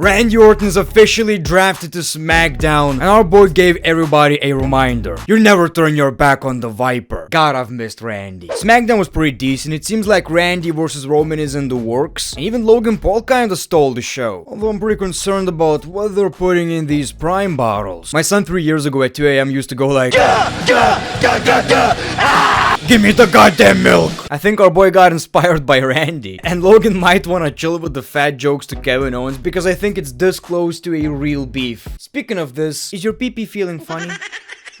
Randy Orton is officially drafted to SmackDown, and our boy gave everybody a reminder. You never turn your back on the Viper. God, I've missed Randy. SmackDown was pretty decent. It seems like Randy versus Roman is in the works, and even Logan Paul kinda stole the show. Although I'm pretty concerned about what they're putting in these Prime bottles. My son 3 years ago at 2 a.m. used to go like, give me the goddamn milk! I think our boy got inspired by Randy. And Logan might wanna chill with the fat jokes to Kevin Owens because I think it's this close to a real beef. Speaking of this, is your pee-pee feeling funny?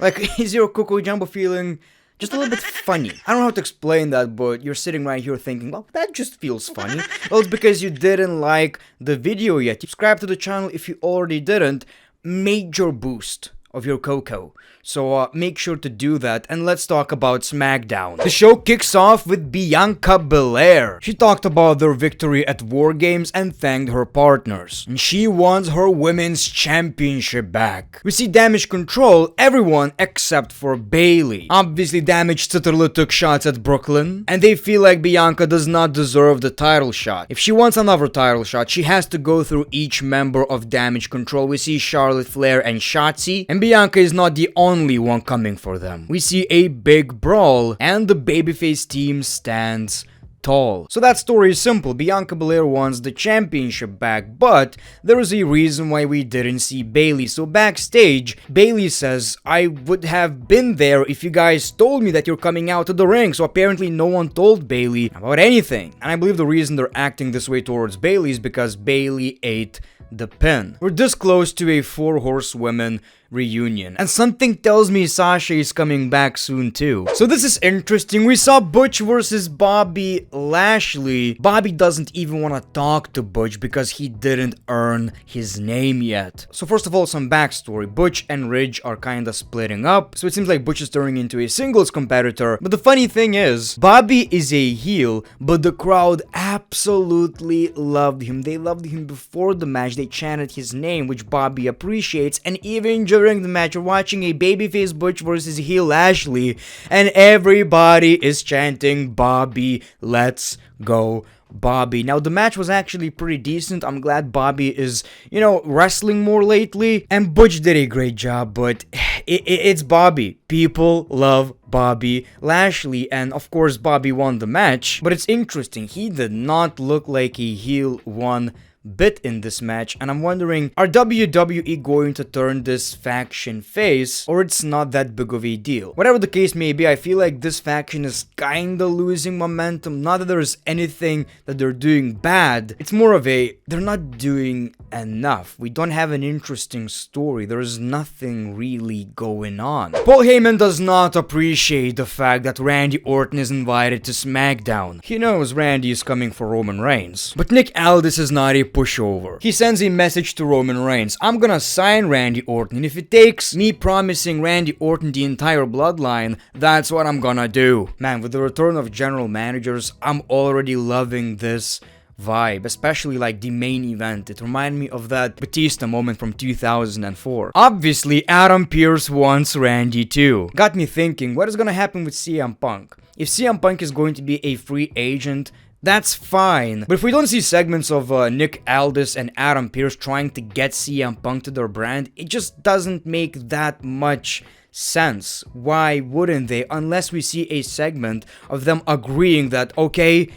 Like, is your Coco Jumbo feeling just a little bit funny? I don't know how to explain that, but you're sitting right here thinking, well, that just feels funny. Well, it's because you didn't like the video yet. Subscribe to the channel if you already didn't. Major boost of your Coco. So make sure to do that, and let's talk about SmackDown. The show kicks off with Bianca Belair. She talked about their victory at War Games and thanked her partners. And she wants her women's championship back. We see Damage Control, everyone except for Bayley. Obviously, Damage literally took shots at Brooklyn, and they feel like Bianca does not deserve the title shot. If she wants another title shot, she has to go through each member of Damage Control. We see Charlotte Flair and Shotzi, and Bianca is not the only one coming for them. We see a big brawl, and the babyface team stands tall. So that story is simple. Bianca Belair wants the championship back, but there is a reason why we didn't see Bayley. So backstage, Bayley says, I would have been there if you guys told me that you're coming out to the ring. So apparently no one told Bayley about anything. And I believe the reason they're acting this way towards Bayley is because Bayley ate the pin. We're this close to a 4 horsewomen reunion, and something tells me Sasha is coming back soon too. So this is interesting. We saw Butch versus Bobby Lashley. Bobby doesn't even want to talk to Butch because he didn't earn his name yet. So first of all, some backstory. Butch and Ridge are kinda splitting up, so it seems like Butch is turning into a singles competitor. But the funny thing is, Bobby is a heel, but the crowd absolutely loved him. They loved him before the match. They chanted his name, which Bobby appreciates, and even during the match, you're watching a babyface Butch versus heel Lashley, and everybody is chanting Bobby, let's go Bobby. Now, the match was actually pretty decent. I'm glad Bobby is, wrestling more lately, and Butch did a great job, but it's Bobby. People love Bobby Lashley, and of course Bobby won the match, but it's interesting. He did not look like a heel one bit in this match, and I'm wondering, are WWE going to turn this faction face, or it's not that big of a deal? Whatever the case may be, I feel like this faction is kinda losing momentum. Not that there's anything that they're doing bad, it's more of a, they're not doing enough. We don't have an interesting story. There's nothing really going on. Paul Heyman does not appreciate the fact that Randy Orton is invited to SmackDown. He knows Randy is coming for Roman Reigns, but Nick Aldis is not a pushover. He sends a message to Roman Reigns. I'm gonna sign Randy Orton, and if it takes me promising Randy Orton the entire bloodline, that's what I'm gonna do. Man, with the return of general managers, I'm already loving this vibe, especially like the main event. It reminded me of that Batista moment from 2004. Obviously, Adam Pearce wants Randy too. Got me thinking, what is gonna happen with CM Punk? If CM Punk is going to be a free agent, that's fine. But if we don't see segments of Nick Aldis and Adam Pearce trying to get CM Punk to their brand, it just doesn't make that much sense. Why wouldn't they? Unless we see a segment of them agreeing that, okay,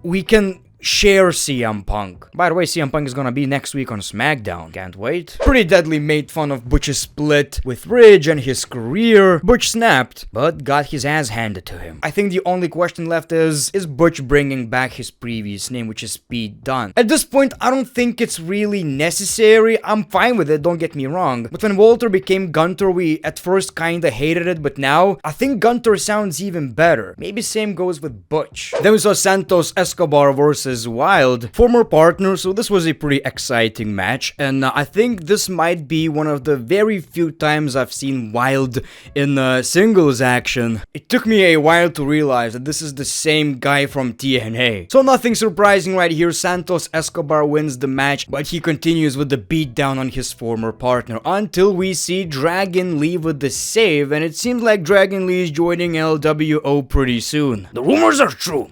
we can share CM Punk. By the way, CM Punk is gonna be next week on SmackDown. Can't wait. Pretty Deadly made fun of Butch's split with Ridge and his career. Butch snapped, but got his ass handed to him. I think the only question left is Butch bringing back his previous name, which is Pete Dunne? At this point, I don't think it's really necessary. I'm fine with it, don't get me wrong. But when Walter became Gunter, we at first kinda hated it, but now, I think Gunter sounds even better. Maybe same goes with Butch. Then we saw Santos Escobar versus Wild, former partners, so this was a pretty exciting match, and I think this might be one of the very few times I've seen Wild in singles action. It took me a while to realize that this is the same guy from TNA. So nothing surprising right here. Santos Escobar wins the match, but he continues with the beatdown on his former partner until we see Dragon Lee with the save, and it seems like Dragon Lee is joining LWO pretty soon. The rumors are true.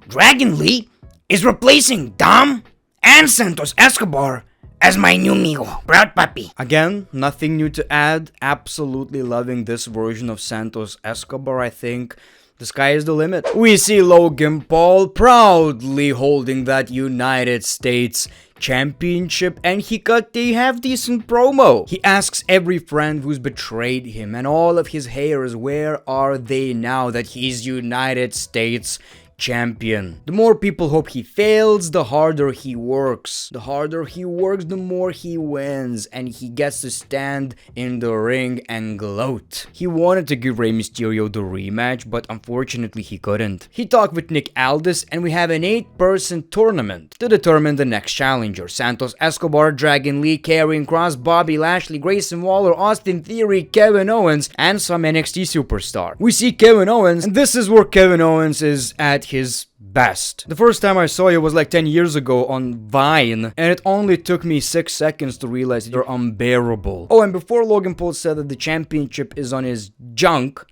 Dragon Lee is replacing Dom and Santos Escobar as my new amigo, proud puppy. Again, nothing new to add. Absolutely loving this version of Santos Escobar. I think the sky is the limit. We see Logan Paul proudly holding that United States Championship, and he cut a half-decent promo. He asks every friend who's betrayed him and all of his haters, where are they now that he's United States champion? The more people hope he fails, the harder he works. The harder he works, the more he wins, and he gets to stand in the ring and gloat. He wanted to give Rey Mysterio the rematch, but unfortunately he couldn't. He talked with Nick Aldis, and we have an 8-person tournament to determine the next challenger. Santos Escobar, Dragon Lee, Karrion Kross, Bobby Lashley, Grayson Waller, Austin Theory, Kevin Owens, and some NXT superstar. We see Kevin Owens, and this is where Kevin Owens is at his best. The first time I saw you was like 10 years ago on Vine, and it only took me 6 seconds to realize you're unbearable. Oh, and before Logan Paul said that the championship is on his junk,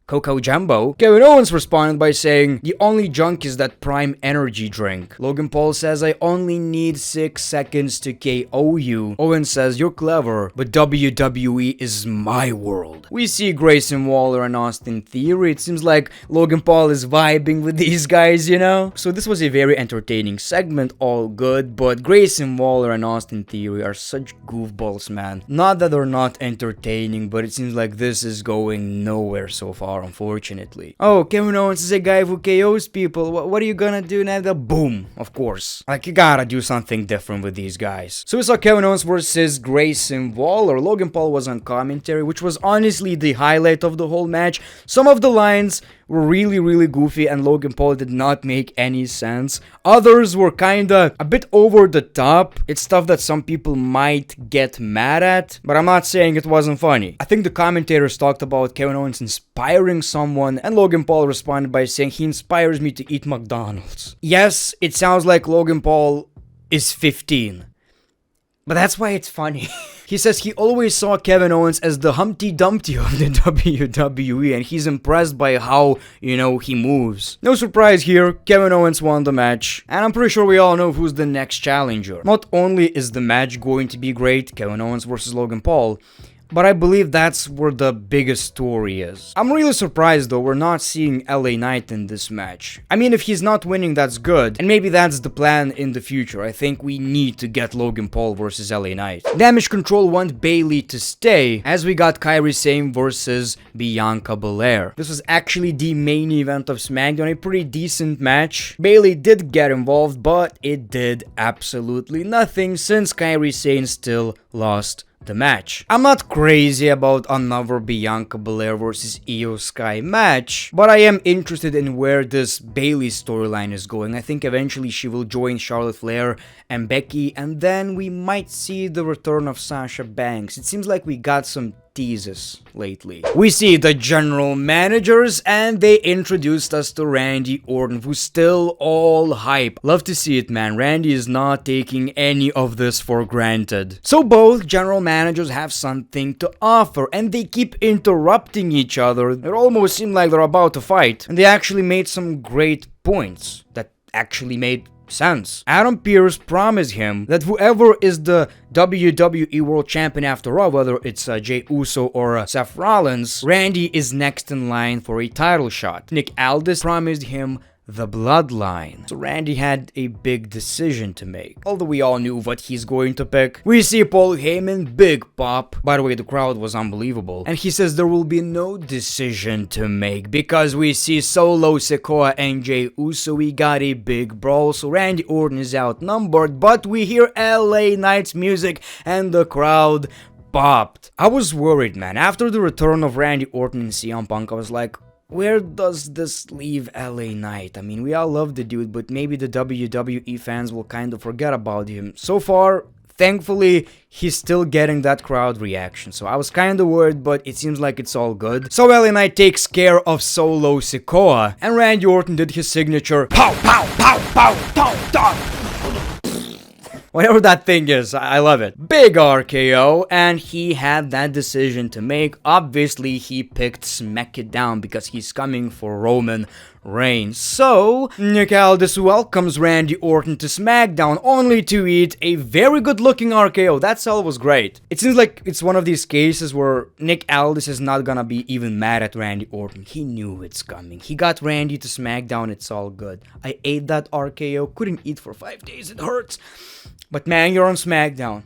Coco Jumbo, Kevin Owens responded by saying, the only junk is that Prime Energy drink. Logan Paul says, I only need 6 seconds to KO you. Owens says, you're clever, but WWE is my world. We see Grayson Waller and Austin Theory. It seems like Logan Paul is vibing with these guys, you know? So this was a very entertaining segment, all good, but Grayson Waller and Austin Theory are such goofballs, man. Not that they're not entertaining, but it seems like this is going nowhere so far, unfortunately. Oh, Kevin Owens is a guy who KOs people. What are you gonna do now? Boom, of course. Like, you gotta do something different with these guys. So we saw Kevin Owens versus Grayson Waller. Logan Paul was on commentary, which was honestly the highlight of the whole match. Some of the lines were really goofy and Logan Paul did not make any sense. Others were kinda a bit over the top. It's stuff that some people might get mad at, but I'm not saying it wasn't funny. I think the commentators talked about Kevin Owens inspiring someone, and Logan Paul responded by saying he inspires me to eat McDonald's. Yes, it sounds like Logan Paul is 15. But that's why it's funny. He says he always saw Kevin Owens as the Humpty Dumpty of the WWE, and he's impressed by how, you know, he moves. No surprise here, Kevin Owens won the match, and I'm pretty sure we all know who's the next challenger. Not only is the match going to be great, Kevin Owens versus Logan Paul, but I believe that's where the biggest story is. I'm really surprised though we're not seeing LA Knight in this match. I mean, if he's not winning, that's good, and maybe that's the plan in the future. I think we need to get Logan Paul versus LA Knight. Damage Control want Bayley to stay, as we got Kairi Sane versus Bianca Belair. This was actually the main event of SmackDown, a pretty decent match. Bayley did get involved, but it did absolutely nothing since Kairi Sane still lost the match. I'm not crazy about another Bianca Belair versus Io Sky match, but I am interested in where this Bayley storyline is going. I think eventually she will join Charlotte Flair and Becky, and then we might see the return of Sasha Banks. It seems like we got some teases lately. We see the general managers, and they introduced us to Randy Orton, who's still all hype. Love to see it, man. Randy is not taking any of this for granted. So both general managers have something to offer, and they keep interrupting each other. It almost seemed like they're about to fight, and they actually made some great points that actually made sense. Adam Pearce promised him that whoever is the WWE World Champion after all, whether it's Jey Uso or Seth Rollins, Randy is next in line for a title shot. Nick Aldis promised him the bloodline. So Randy had a big decision to make. Although we all knew what he's going to pick. We see Paul Heyman, big pop. By the way, the crowd was unbelievable. And he says there will be no decision to make because we see Solo Sikoa and Jey Uso. We got a big brawl, so Randy Orton is outnumbered, but we hear LA Knight's music and the crowd popped. I was worried, man. After the return of Randy Orton and CM Punk, I was like, where does this leave LA Knight? I mean, we all love the dude, but maybe the WWE fans will kind of forget about him. So far, thankfully, he's still getting that crowd reaction. So I was kind of worried, but it seems like it's all good. So LA Knight takes care of Solo Sikoa, and Randy Orton did his signature pow pow pow pow pow pow. Whatever that thing is, I love it. Big RKO, and he had that decision to make. Obviously, he picked Smackdown because he's coming for Roman reign. So, Nick Aldis welcomes Randy Orton to SmackDown only to eat a very good looking RKO. That sell was great. It seems like it's one of these cases where Nick Aldis is not gonna be even mad at Randy Orton. He knew it's coming. He got Randy to SmackDown, it's all good. I ate that RKO, couldn't eat for 5 days, it hurts. But man, you're on SmackDown.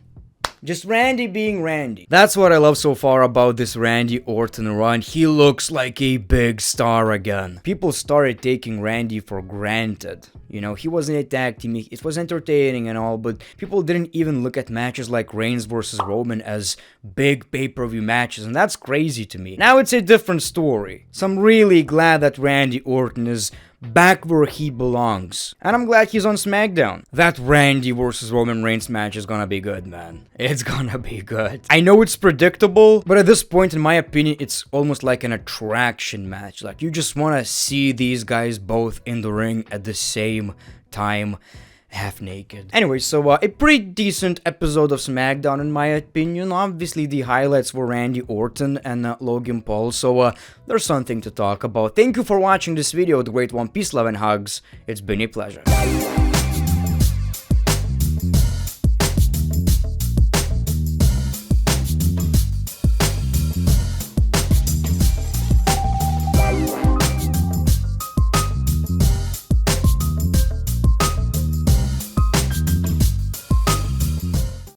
Just Randy being Randy. That's what I love so far about this Randy Orton run. He looks like a big star again. People started taking Randy for granted. You know, he wasn't a tag team. It was entertaining and all, but people didn't even look at matches like Reigns versus Roman as big pay-per-view matches, and that's crazy to me. Now it's a different story. So I'm really glad that Randy Orton is back where he belongs. And I'm glad he's on SmackDown. That Randy versus Roman Reigns match is gonna be good, man. It's gonna be good. I know it's predictable, but at this point, in my opinion, it's almost like an attraction match. Like, you just wanna see these guys both in the ring at the same time, half naked. Anyway, so a pretty decent episode of SmackDown in my opinion. Obviously, the highlights were Randy Orton and Logan Paul, so there's something to talk about. Thank you for watching this video, The Great One. Peace, love, and hugs. It's been a pleasure.